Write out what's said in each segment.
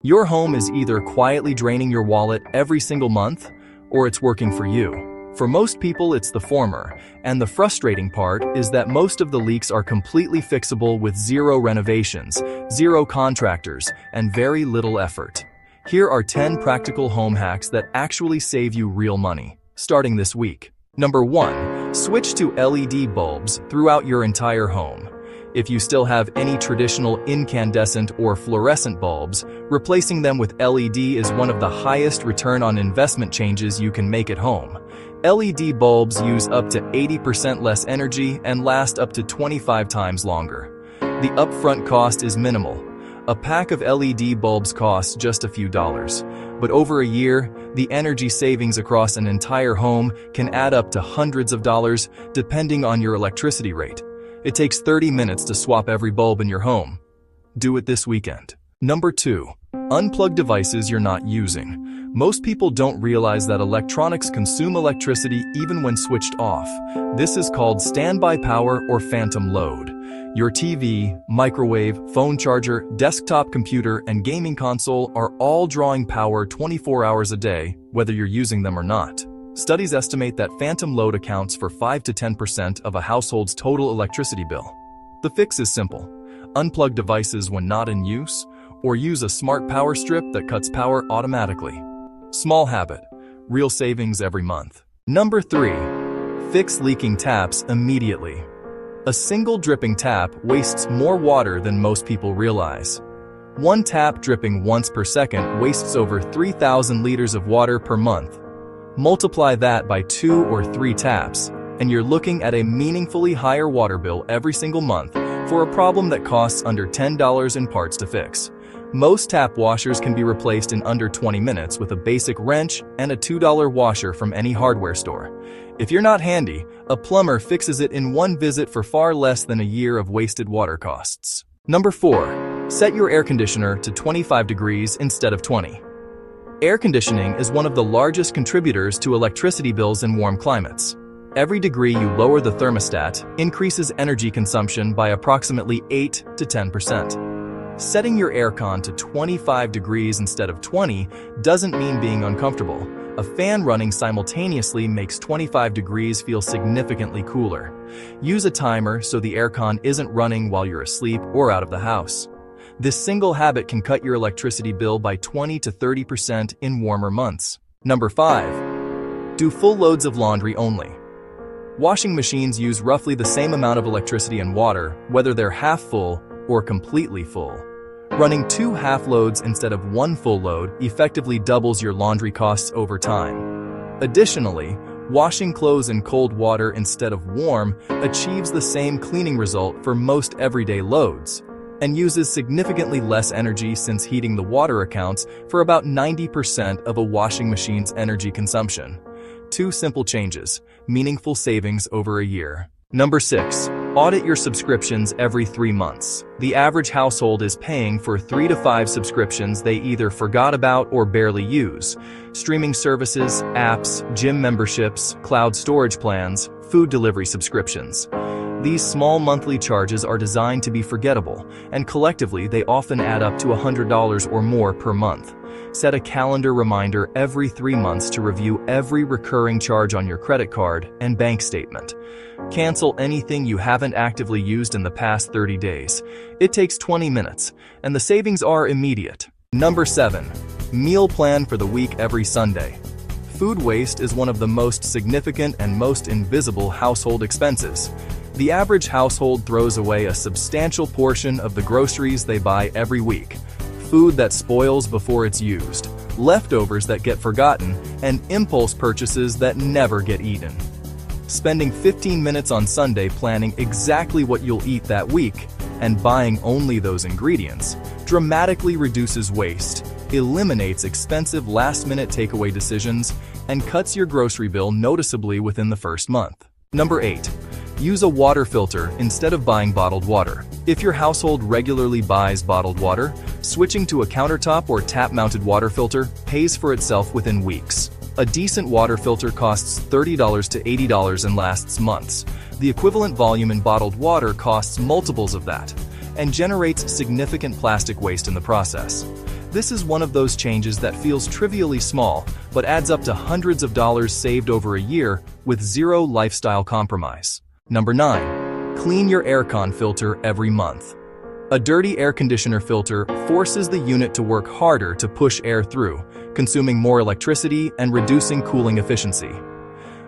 Your home is either quietly draining your wallet every single month, or it's working for you. For most people, it's the former, and the frustrating part is that most of the leaks are completely fixable with zero renovations, zero contractors, and very little effort. Here are 10 practical home hacks that actually save you real money, starting this week. Number 1. Switch to LED bulbs throughout your entire home. If you still have any traditional incandescent or fluorescent bulbs, replacing them with LED is one of the highest return on investment changes you can make at home. LED bulbs use up to 80% less energy and last up to 25 times longer. The upfront cost is minimal. A pack of LED bulbs costs just a few dollars, but over a year, the energy savings across an entire home can add up to hundreds of dollars depending on your electricity rate. It takes 30 minutes to swap every bulb in your home. Do it this weekend. Number 2. Unplug devices you're not using. Most people don't realize that electronics consume electricity even when switched off. This is called standby power or phantom load. Your TV, microwave, phone charger, desktop computer, and gaming console are all drawing power 24 hours a day, whether you're using them or not. Studies estimate that phantom load accounts for 5 to 10% of a household's total electricity bill. The fix is simple. Unplug devices when not in use, or use a smart power strip that cuts power automatically. Small habit, real savings every month. Number 3. Fix leaking taps immediately. A single dripping tap wastes more water than most people realize. One tap dripping once per second wastes over 3,000 liters of water per month. Multiply that by 2 or 3 taps, and you're looking at a meaningfully higher water bill every single month for a problem that costs under $10 in parts to fix. Most tap washers can be replaced in under 20 minutes with a basic wrench and a $2 washer from any hardware store. If you're not handy, a plumber fixes it in one visit for far less than a year of wasted water costs. Number 4. Set your air conditioner to 25 degrees instead of 20. Air conditioning is one of the largest contributors to electricity bills in warm climates. Every degree you lower the thermostat increases energy consumption by approximately 8 to 10%. Setting your aircon to 25 degrees instead of 20 doesn't mean being uncomfortable. A fan running simultaneously makes 25 degrees feel significantly cooler. Use a timer so the aircon isn't running while you're asleep or out of the house. This single habit can cut your electricity bill by 20 to 30% in warmer months. Number 5. Do full loads of laundry only. Washing machines use roughly the same amount of electricity and water, whether they're half full or completely full. Running 2 half loads instead of 1 full load effectively doubles your laundry costs over time. Additionally, washing clothes in cold water instead of warm achieves the same cleaning result for most everyday loads, and uses significantly less energy since heating the water accounts for about 90% of a washing machine's energy consumption. 2 simple changes, meaningful savings over a year. Number 6. Audit your subscriptions every 3 months. The average household is paying for 3 to 5 subscriptions they either forgot about or barely use. Streaming services, apps, gym memberships, cloud storage plans, food delivery subscriptions. These small monthly charges are designed to be forgettable, and collectively they often add up to $100 or more per month. Set a calendar reminder every 3 months to review every recurring charge on your credit card and bank statement. Cancel anything you haven't actively used in the past 30 days. It takes 20 minutes, and the savings are immediate. Number 7. Meal plan for the week every Sunday. Food waste is one of the most significant and most invisible household expenses. The average household throws away a substantial portion of the groceries they buy every week. Food that spoils before it's used, leftovers that get forgotten, and impulse purchases that never get eaten. Spending 15 minutes on Sunday planning exactly what you'll eat that week and buying only those ingredients dramatically reduces waste, eliminates expensive last-minute takeaway decisions, and cuts your grocery bill noticeably within the first month. Number 8. Use a water filter instead of buying bottled water. If your household regularly buys bottled water, switching to a countertop or tap-mounted water filter pays for itself within weeks. A decent water filter costs $30 to $80 and lasts months. The equivalent volume in bottled water costs multiples of that and generates significant plastic waste in the process. This is one of those changes that feels trivially small, but adds up to hundreds of dollars saved over a year with zero lifestyle compromise. Number 9. Clean your aircon filter every month. A dirty air conditioner filter forces the unit to work harder to push air through, consuming more electricity and reducing cooling efficiency.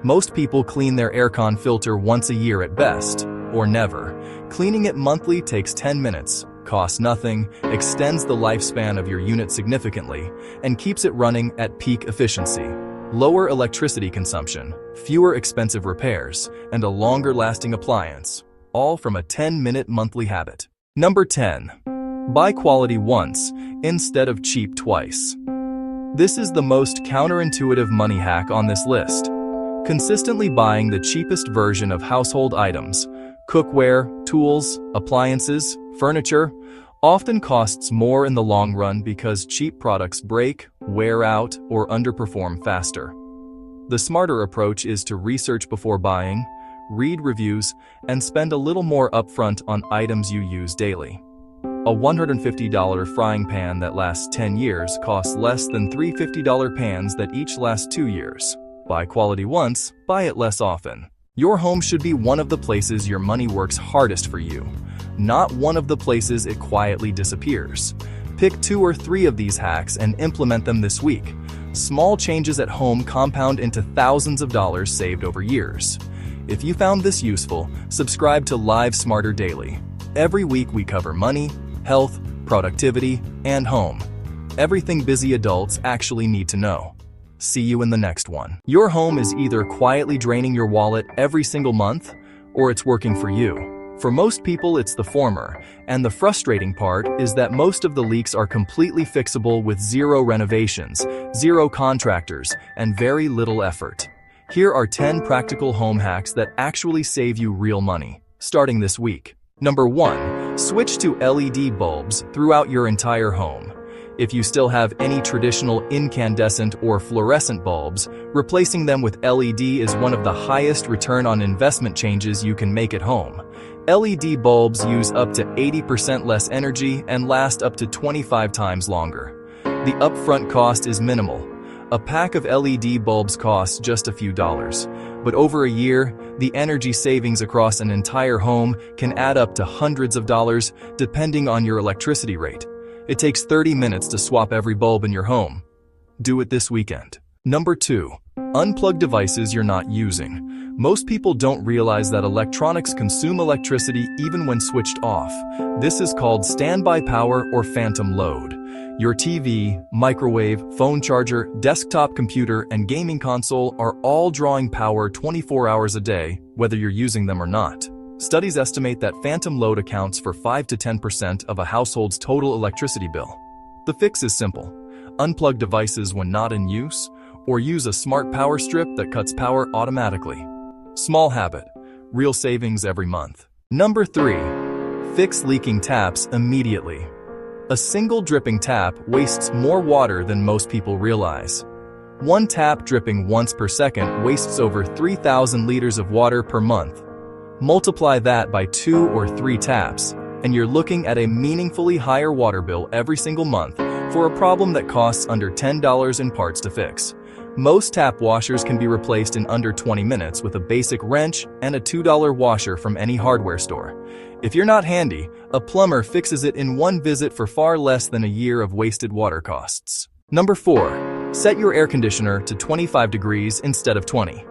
Most people clean their aircon filter once a year at best, or never. Cleaning it monthly takes 10 minutes, costs nothing, extends the lifespan of your unit significantly, and keeps it running at peak efficiency. Lower electricity consumption, fewer expensive repairs, and a longer-lasting appliance, all from a 10-minute monthly habit. Number 10. Buy quality once instead of cheap twice. This is the most counterintuitive money hack on this list. Consistently buying the cheapest version of household items, cookware, tools, appliances, furniture, often costs more in the long run because cheap products break, wear out, or underperform faster. The smarter approach is to research before buying, read reviews, and spend a little more upfront on items you use daily. A $150 frying pan that lasts 10 years costs less than three $50 pans that each last 2 years. Buy quality once, buy it less often. Your home should be one of the places your money works hardest for you, not one of the places it quietly disappears. Pick 2 or 3 of these hacks and implement them this week. Small changes at home compound into thousands of dollars saved over years. If you found this useful, subscribe to Live Smarter Daily. Every week we cover money, health, productivity, and home. Everything busy adults actually need to know. See you in the next one. Your home is either quietly draining your wallet every single month, or it's working for you. For most people, it's the former, and the frustrating part is that most of the leaks are completely fixable with zero renovations, zero contractors, and very little effort. Here are 10 practical home hacks that actually save you real money, starting this week. Number 1. Switch to LED bulbs throughout your entire home. If you still have any traditional incandescent or fluorescent bulbs, replacing them with LED is one of the highest return on investment changes you can make at home. LED bulbs use up to 80% less energy and last up to 25 times longer. The upfront cost is minimal. A pack of LED bulbs costs just a few dollars, but over a year, the energy savings across an entire home can add up to hundreds of dollars depending on your electricity rate. It takes 30 minutes to swap every bulb in your home. Do it this weekend. Number 2. Unplug devices you're not using. Most people don't realize that electronics consume electricity even when switched off. This is called standby power or phantom load. Your TV, microwave, phone charger, desktop computer, and gaming console are all drawing power 24 hours a day, whether you're using them or not. Studies estimate that phantom load accounts for 5 to 10% of a household's total electricity bill. The fix is simple. Unplug devices when not in use, or use a smart power strip that cuts power automatically. Small habit, real savings every month. Number 3. Fix leaking taps immediately. A single dripping tap wastes more water than most people realize. One tap dripping once per second wastes over 3,000 liters of water per month. Multiply that by 2 or 3 taps, and you're looking at a meaningfully higher water bill every single month for a problem that costs under $10 in parts to fix. Most tap washers can be replaced in under 20 minutes with a basic wrench and a $2 washer from any hardware store. If you're not handy, a plumber fixes it in one visit for far less than a year of wasted water costs. Number 4. Set your air conditioner to 25 degrees instead of 20.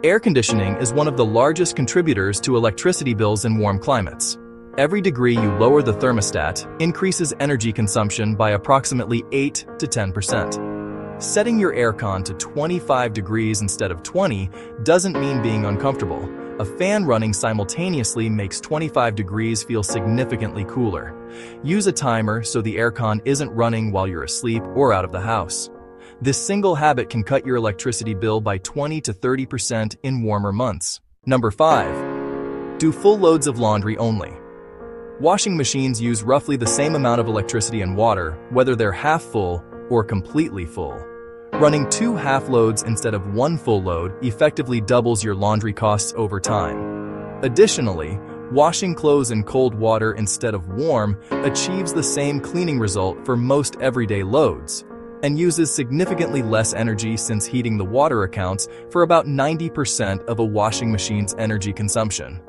Air conditioning is one of the largest contributors to electricity bills in warm climates. Every degree you lower the thermostat increases energy consumption by approximately 8 to 10%. Setting your aircon to 25 degrees instead of 20 doesn't mean being uncomfortable. A fan running simultaneously makes 25 degrees feel significantly cooler. Use a timer so the aircon isn't running while you're asleep or out of the house. This single habit can cut your electricity bill by 20 to 30% in warmer months. Number 5. Do full loads of laundry only. Washing machines use roughly the same amount of electricity and water, whether they're half full or completely full. Running 2 half loads instead of 1 full load effectively doubles your laundry costs over time. Additionally, Washing clothes in cold water instead of warm achieves the same cleaning result for most everyday loads, and uses significantly less energy since heating the water accounts for about 90% of a washing machine's energy consumption.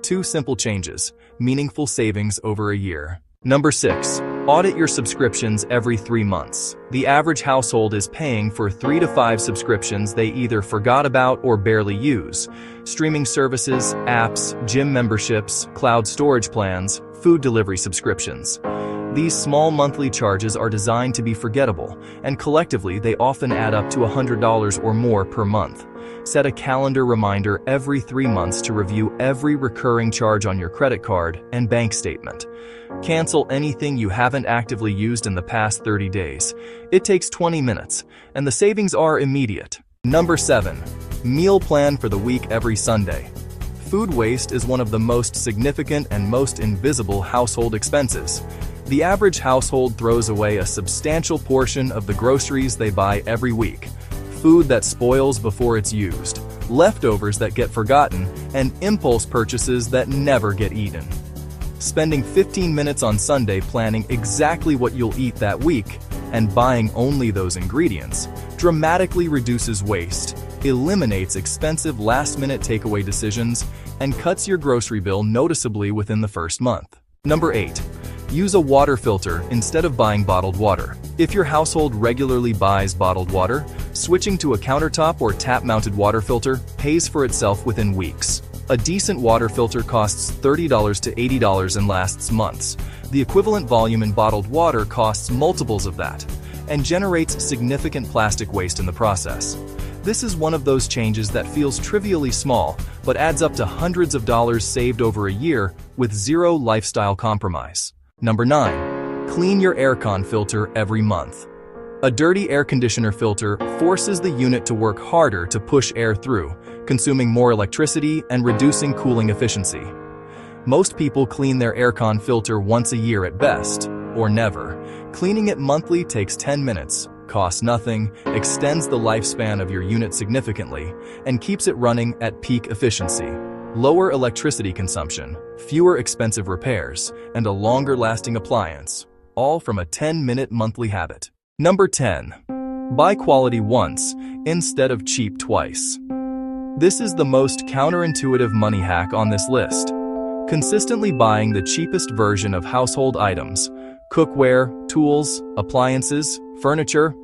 2 simple changes, meaningful savings over a year. Number 6. Audit your subscriptions every 3 months. The average household is paying for 3 to 5 subscriptions they either forgot about or barely use. Streaming services, apps, gym memberships, cloud storage plans, food delivery subscriptions. These small monthly charges are designed to be forgettable, and collectively they often add up to $100 or more per month. Set a calendar reminder every 3 months to review every recurring charge on your credit card and bank statement. Cancel anything you haven't actively used in the past 30 days. It takes 20 minutes, and the savings are immediate. Number 7. Meal plan for the week every Sunday. Food waste is one of the most significant and most invisible household expenses. The average household throws away a substantial portion of the groceries they buy every week. Food that spoils before it's used, leftovers that get forgotten, and impulse purchases that never get eaten. Spending 15 minutes on Sunday planning exactly what you'll eat that week and buying only those ingredients dramatically reduces waste, eliminates expensive last-minute takeaway decisions, and cuts your grocery bill noticeably within the first month. Number 8. Use a water filter instead of buying bottled water. If your household regularly buys bottled water, switching to a countertop or tap-mounted water filter pays for itself within weeks. A decent water filter costs $30 to $80 and lasts months. The equivalent volume in bottled water costs multiples of that, and generates significant plastic waste in the process. This is one of those changes that feels trivially small, but adds up to hundreds of dollars saved over a year with zero lifestyle compromise. Number 9. Clean your Aircon filter every month. A dirty air conditioner filter forces the unit to work harder to push air through, consuming more electricity and reducing cooling efficiency. Most people clean their Aircon filter once a year at best, or never. Cleaning it monthly takes 10 minutes, costs nothing, extends the lifespan of your unit significantly, and keeps it running at peak efficiency. Lower electricity consumption, fewer expensive repairs, and a longer-lasting appliance, all from a 10-minute monthly habit. Number 10. Buy quality once instead of cheap twice. This is the most counterintuitive money hack on this list. Consistently buying the cheapest version of household items, cookware, tools, appliances, furniture,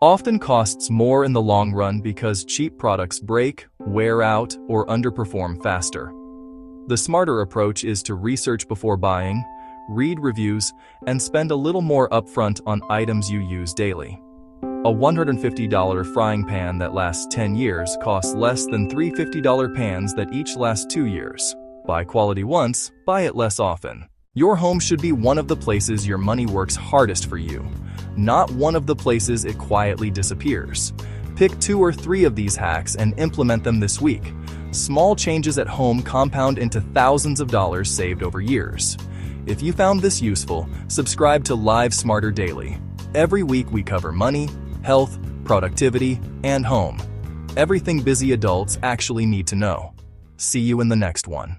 often costs more in the long run because cheap products break, wear out, or underperform faster. The smarter approach is to research before buying, read reviews, and spend a little more upfront on items you use daily. A $150 frying pan that lasts 10 years costs less than 3 $50 pans that each last 2 years. Buy quality once, buy it less often. Your home should be one of the places your money works hardest for you, not one of the places it quietly disappears. Pick 2 or 3 of these hacks and implement them this week. Small changes at home compound into thousands of dollars saved over years. If you found this useful, subscribe to Live Smarter Daily. Every week we cover money, health, productivity, and home. Everything busy adults actually need to know. See you in the next one.